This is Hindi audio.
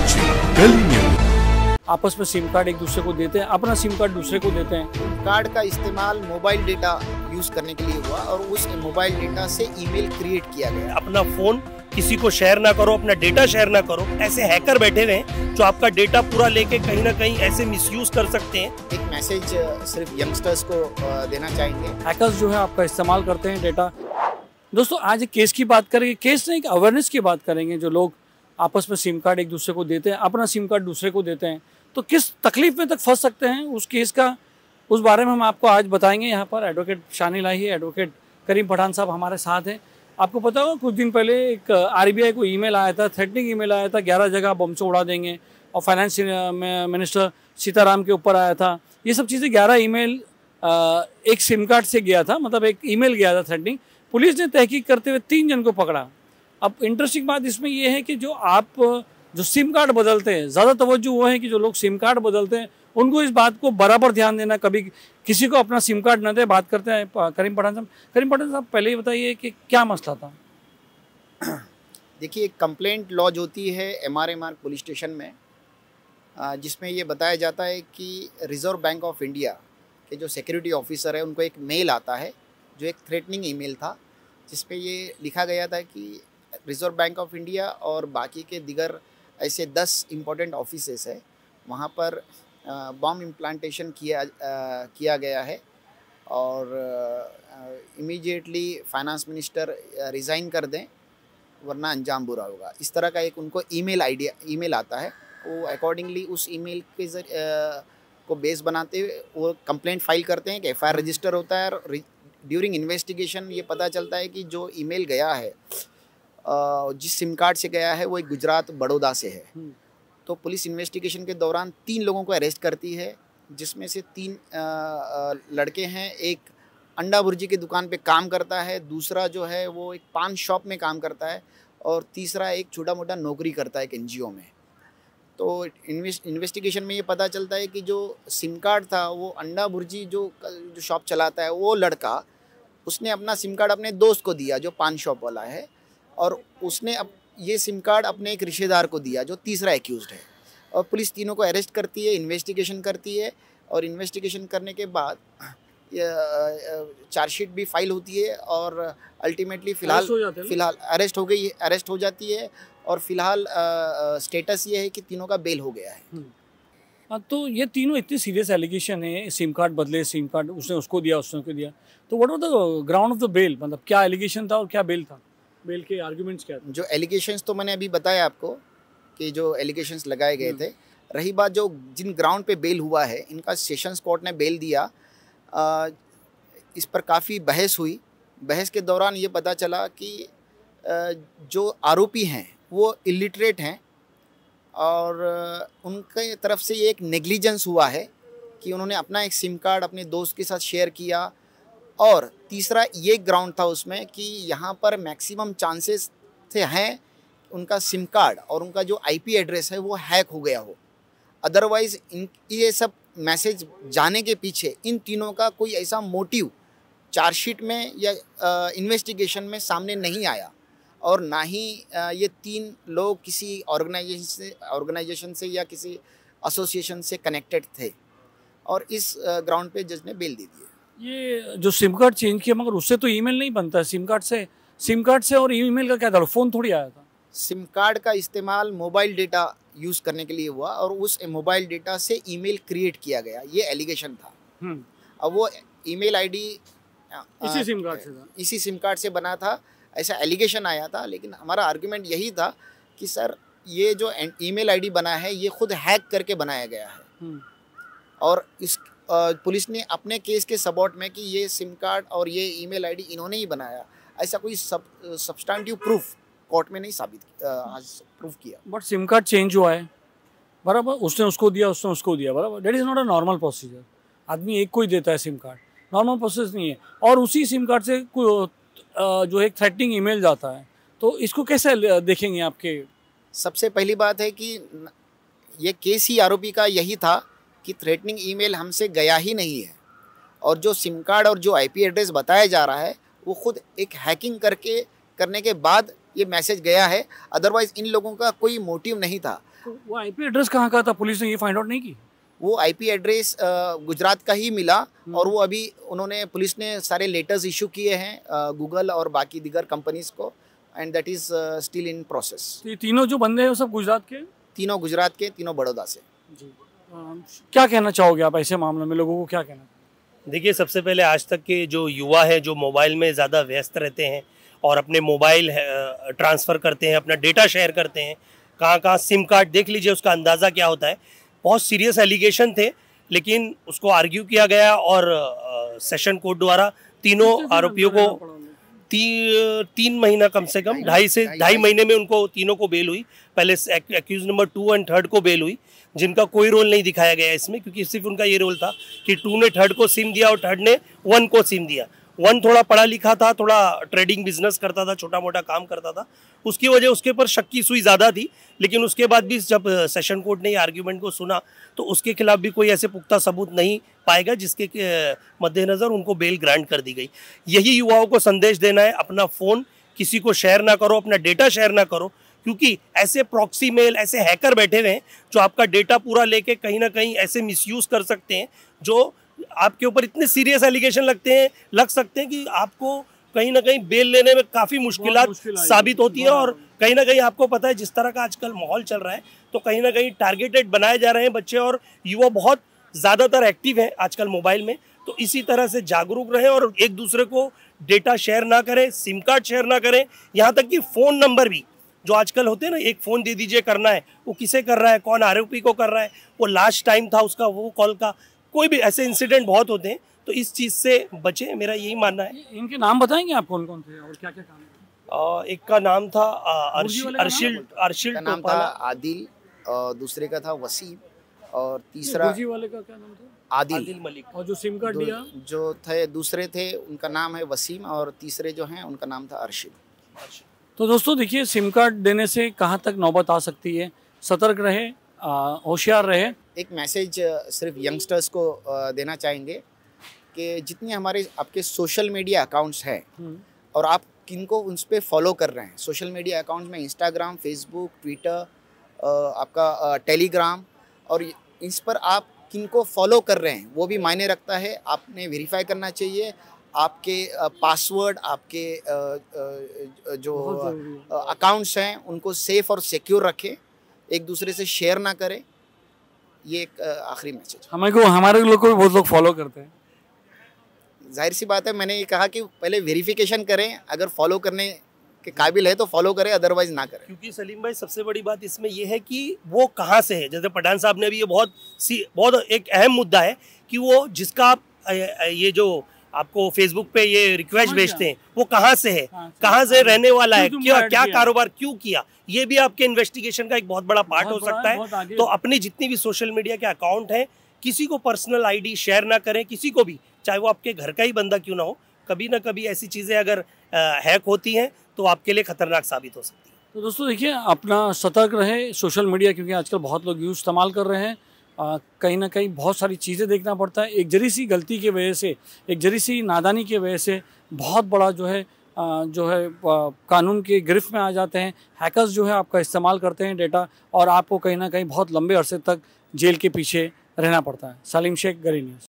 Energy daily news. आपस में सिम कार्ड एक दूसरे को देते हैं, अपना सिम कार्ड दूसरे को देते हैं। कार्ड का इस्तेमाल मोबाइल डेटा यूज करने के लिए हुआ और उस मोबाइल डेटा से ईमेल क्रिएट किया गया। अपना फोन किसी को शेयर ना करो, अपना डेटा शेयर ना करो। ऐसे हैकर बैठे हुए हैं जो आपका डेटा पूरा लेके कहीं ना कहीं ऐसे मिसयूज कर सकते हैं। एक मैसेज सिर्फ यंगस्टर्स को देना चाहेंगे। हैकर्स जो है आपका इस्तेमाल करते हैं डेटा। दोस्तों आज एक केस की बात करेंगे, केस नहीं एक अवेयरनेस की बात करेंगे। जो लोग आपस में सिम कार्ड एक दूसरे को देते हैं, अपना सिम कार्ड दूसरे को देते हैं, तो किस तकलीफ में तक फंस सकते हैं, उस केस का उस बारे में हम आपको आज बताएंगे। यहाँ पर एडवोकेट शानी लाही है, एडवोकेट करीम पठान साहब हमारे साथ हैं। आपको पता होगा कुछ दिन पहले एक आरबीआई को ईमेल आया था, थ्रेटनिंग ईमेल आया था, 11 जगह बम से उड़ा देंगे, और फाइनेंस मिनिस्टर सीताराम के ऊपर आया था। ये सब चीज़ें 11 ईमेल एक सिम कार्ड से गया था, मतलब एक ईमेल गया था थ्रेटनिंग। पुलिस ने तहकीक करते हुए 3 जन को पकड़ा। अब इंटरेस्टिंग बात इसमें यह है कि जो सिम कार्ड बदलते हैं, ज़्यादा तवज्जो वो है कि जो लोग सिम कार्ड बदलते हैं उनको इस बात को बराबर ध्यान देना, कभी किसी को अपना सिम कार्ड न दे। बात करते हैं करीम पठान साहब। करीम पठान साहब पहले ही बताइए कि क्या मसला था। देखिए, एक कंप्लेंट लॉज होती है MRMR पुलिस स्टेशन में, जिसमें ये बताया जाता है कि रिज़र्व बैंक ऑफ इंडिया के जो सिक्योरिटी ऑफिसर है उनको एक मेल आता है जो एक थ्रेटनिंग ईमेल था, जिसपे ये लिखा गया था कि रिज़र्व बैंक ऑफ इंडिया और बाकी के दिगर ऐसे 10 इम्पोर्टेंट ऑफिसेस है, वहाँ पर बॉम्ब इम्प्लांटेशन किया गया है और इमीडिएटली फाइनेंस मिनिस्टर रिज़ाइन कर दें वरना अंजाम बुरा होगा। इस तरह का एक उनको ईमेल आता है। वो अकॉर्डिंगली उस ईमेल के को बेस बनाते हुए वो कंप्लेंट फाइल करते हैं कि FIR रजिस्टर होता है। और ड्यूरिंग इन्वेस्टिगेशन ये पता चलता है कि जो ईमेल गया है, जिस सिम कार्ड से गया है, वो एक गुजरात बड़ौदा से है। तो पुलिस इन्वेस्टिगेशन के दौरान 3 लोगों को अरेस्ट करती है, जिसमें से 3 लड़के हैं। एक अंडा भुर्जी की दुकान पे काम करता है, दूसरा जो है वो एक पान शॉप में काम करता है, और तीसरा एक छोटा मोटा नौकरी करता है एक NGO में। तो इन्वेस्टिगेशन में ये पता चलता है कि जो सिम कार्ड था वो अंडा भुर्जी जो शॉप चलाता है वो लड़का, उसने अपना सिम कार्ड अपने दोस्त को दिया जो पान शॉप वाला है, और उसने ये सिम कार्ड अपने एक रिश्तेदार को दिया जो तीसरा एक्यूज्ड है। और पुलिस तीनों को अरेस्ट करती है, इन्वेस्टिगेशन करती है, और इन्वेस्टिगेशन करने के बाद चार्जशीट भी फाइल होती है, और अल्टीमेटली फ़िलहाल अरेस्ट हो जाती है। और फिलहाल स्टेटस ये है कि तीनों का बेल हो गया है। तो ये तीनों इतने सीरियस एलिगेशन है, सिम कार्ड बदले, सिम कार्ड उसने उसको दिया, उसने उसको दिया, तो what was the ground of the bail, मतलब क्या एलिगेशन था और क्या बेल था, बेल के आर्गुमेंट्स क्या थे? जो एलिगेशंस तो मैंने अभी बताया आपको कि जो एलिगेशंस लगाए गए थे। रही बात जो जिन ग्राउंड पे बेल हुआ है, इनका सेशंस कोर्ट ने बेल दिया। इस पर काफ़ी बहस हुई। बहस के दौरान ये पता चला कि जो आरोपी हैं वो इलिटरेट हैं, और उनके तरफ से ये एक नेग्लिजेंस हुआ है कि उन्होंने अपना एक सिम कार्ड अपने दोस्त के साथ शेयर किया। और तीसरा ये ग्राउंड था उसमें कि यहाँ पर मैक्सिमम चांसेस हैं उनका सिम कार्ड और उनका जो IP एड्रेस है वो हैक हो गया हो। अदरवाइज़ ये सब मैसेज जाने के पीछे इन तीनों का कोई ऐसा मोटिव चार्जशीट में या इन्वेस्टिगेशन में सामने नहीं आया, और ना ही ये 3 लोग किसी ऑर्गेनाइजेशन से या किसी एसोसिएशन से कनेक्टेड थे, और इस ग्राउंड पे जज ने बेल दे दी है। ये जो सिम कार्ड चेंज किया, मगर उससे तो ईमेल नहीं बनता है। सिम कार्ड से और ईमेल का क्या था, फ़ोन थोड़ी आया था। सिम कार्ड का इस्तेमाल मोबाइल डेटा यूज़ करने के लिए हुआ और उस मोबाइल डेटा से ईमेल क्रिएट किया गया, ये एलिगेशन था। अब वो ईमेल आईडी इसी सिम कार्ड से था, इसी सिम कार्ड से बना था, ऐसा एलिगेशन आया था। लेकिन हमारा आर्गुमेंट यही था कि सर ये जो ईमेल आईडी बना है ये खुद हैक करके बनाया गया है, और इस पुलिस ने अपने केस के सपोर्ट में कि ये सिम कार्ड और ये ईमेल आईडी इन्होंने ही बनाया, ऐसा कोई सब्सटेंटिव प्रूफ कोर्ट में नहीं प्रूफ किया। बट सिम कार्ड चेंज हुआ है, बराबर, उसने उसको दिया, उसने उसको दिया, बराबर। That is not a normal procedure. आदमी एक को ही देता है सिम कार्ड, नॉर्मल प्रोसेस नहीं है। और उसी सिम कार्ड से जो एक थ्रेटनिंग ईमेल जाता है, तो इसको कैसे देखेंगे आपके? सबसे पहली बात है कि ये केस ही आरोपी का यही था कि थ्रेटनिंग ईमेल हमसे गया ही नहीं है, और जो सिम कार्ड और जो IP एड्रेस बताया जा रहा है वो खुद एक हैकिंग करने के बाद ये मैसेज गया है, अदरवाइज इन लोगों का कोई मोटिव नहीं था। तो वो आईपी एड्रेस कहाँ का था, पुलिस ने ये फाइंड आउट नहीं की? वो आईपी एड्रेस गुजरात का ही मिला और वो अभी पुलिस ने सारे लेटर्स इशू किए हैं गूगल और बाकी दीगर कंपनीज को, and that is still in process. तो ये तीनों जो बंदे हैं वो सब गुजरात के? तीनों गुजरात के, तीनों बड़ौदा से। जी। क्या कहना चाहोगे आप ऐसे मामलों में, लोगों को क्या कहना? देखिए, सबसे पहले आज तक के जो युवा है जो मोबाइल में ज़्यादा व्यस्त रहते हैं और अपने मोबाइल ट्रांसफ़र करते हैं, अपना डेटा शेयर करते हैं, कहाँ कहाँ सिम कार्ड देख लीजिए, उसका अंदाज़ा क्या होता है। बहुत सीरियस एलिगेशन थे, लेकिन उसको आर्ग्यू किया गया और सेशन कोर्ट द्वारा तीनों आरोपियों को 3 महीना, कम से कम 2.5 महीने में उनको तीनों को बेल हुई। पहले एक्यूज नंबर 2 और 3 को बेल हुई, जिनका कोई रोल नहीं दिखाया गया इसमें, क्योंकि सिर्फ उनका ये रोल था कि 2 ने 3 को सिम दिया और 3 ने 1 को सिम दिया। 1 थोड़ा पढ़ा लिखा था, थोड़ा ट्रेडिंग बिजनेस करता था, छोटा मोटा काम करता था, उसकी वजह उसके ऊपर शक की सुई ज़्यादा थी। लेकिन उसके बाद भी जब सेशन कोर्ट ने ये आर्ग्यूमेंट को सुना तो उसके खिलाफ भी कोई ऐसे पुख्ता सबूत नहीं पाएगा, जिसके मद्देनज़र उनको बेल ग्रांट कर दी गई। यही युवाओं को संदेश देना है, अपना फ़ोन किसी को शेयर ना करो, अपना डेटा शेयर ना करो, क्योंकि ऐसे प्रॉक्सी मेल, ऐसे हैकर बैठे हुए हैं जो आपका डेटा पूरा लेके कहीं ना कहीं ऐसे मिसयूज़ कर सकते हैं, जो आपके ऊपर इतने सीरियस एलिगेशन लग सकते हैं कि आपको कहीं ना कहीं बेल लेने में काफ़ी मुश्किलात साबित होती है। और कहीं ना कहीं आपको पता है जिस तरह का आजकल माहौल चल रहा है, तो कहीं ना कहीं टारगेटेड बनाए जा रहे हैं बच्चे, और युवा बहुत ज़्यादातर एक्टिव है आजकल मोबाइल में। तो इसी तरह से जागरूक रहें और एक दूसरे को डेटा शेयर ना करें, सिम कार्ड शेयर ना करें, यहाँ तक कि फ़ोन नंबर भी जो आजकल होते हैं ना, एक फ़ोन दे दीजिए करना है, वो किसे कर रहा है, कौन आरोपी को कर रहा है, वो लास्ट टाइम था उसका, वो कॉल का, कोई भी ऐसे इंसिडेंट बहुत होते हैं। तो इस चीज़ से बचें, मेरा यही मानना है। इनके नाम बताएंगे आप, कौन कौन थे और क्या क्या काम है? एक का नाम था अर्शिल का नाम था आदिल, दूसरे का था वसीम, और तीसरा वाले का क्या नाम था? आदिल मलिक। और जो सिम कार्ड दिया जो थे दूसरे थे, उनका नाम है वसीम, और तीसरे जो हैं उनका नाम था अर्शिल। तो दोस्तों देखिए, सिम कार्ड देने से कहाँ तक नौबत आ सकती है, सतर्क रहे, होशियार रहे। एक मैसेज सिर्फ यंगस्टर्स को देना चाहेंगे कि जितने हमारे आपके सोशल मीडिया अकाउंट्स हैं और आप किनको उन पर फॉलो कर रहे हैं, सोशल मीडिया अकाउंट्स में इंस्टाग्राम, फेसबुक, ट्विटर, आपका टेलीग्राम, और इस पर आप किनको फॉलो कर रहे हैं वो भी मायने रखता है। आपने वेरीफाई करना चाहिए आपके पासवर्ड, आपके जो अकाउंट्स हैं उनको सेफ और सिक्योर रखें, एक दूसरे से शेयर ना करें। ये एक आखिरी मैसेज। हमारे लोग को भी बहुत लोग फॉलो करते हैं, जाहिर सी बात है, मैंने ये कहा कि पहले वेरिफिकेशन करें, अगर फॉलो करने के काबिल है तो फॉलो करें, अदरवाइज ना करें। क्योंकि सलीम भाई, सबसे बड़ी बात इसमें यह है कि वो कहाँ से है। जैसे पठान साहब ने भी ये बहुत एक अहम मुद्दा है कि वो जिसका आप ये जो आपको फेसबुक पे ये रिक्वेस्ट भेजते हैं वो कहाँ से है, कहाँ से रहने वाला है, क्या कारोबार क्यों किया, ये भी आपके इन्वेस्टिगेशन का एक बहुत बड़ा पार्ट हो सकता है। तो अपनी जितनी भी सोशल मीडिया के अकाउंट हैं, किसी को पर्सनल आईडी शेयर ना करें, किसी को भी, चाहे वो आपके घर का ही बंदा क्यों ना हो। कभी ना कभी ऐसी चीज़ें अगर हैक होती हैं तो आपके लिए खतरनाक साबित हो सकती है। तो दोस्तों देखिए, अपना सतर्क रहे सोशल मीडिया, क्योंकि आजकल बहुत लोग यूज़ इस्तेमाल कर रहे हैं। कहीं ना कहीं बहुत सारी चीज़ें देखना पड़ता है। एक जरी सी गलती की वजह से, एक जरी सी नादानी की वजह से बहुत बड़ा जो है कानून के गिरफ्त में आ जाते हैं। हैकर्स जो है आपका इस्तेमाल करते हैं डेटा, और आपको कहीं ना कहीं बहुत लंबे अरसे तक जेल के पीछे रहना पड़ता है। सलीम शेख, गरी न्यूज़।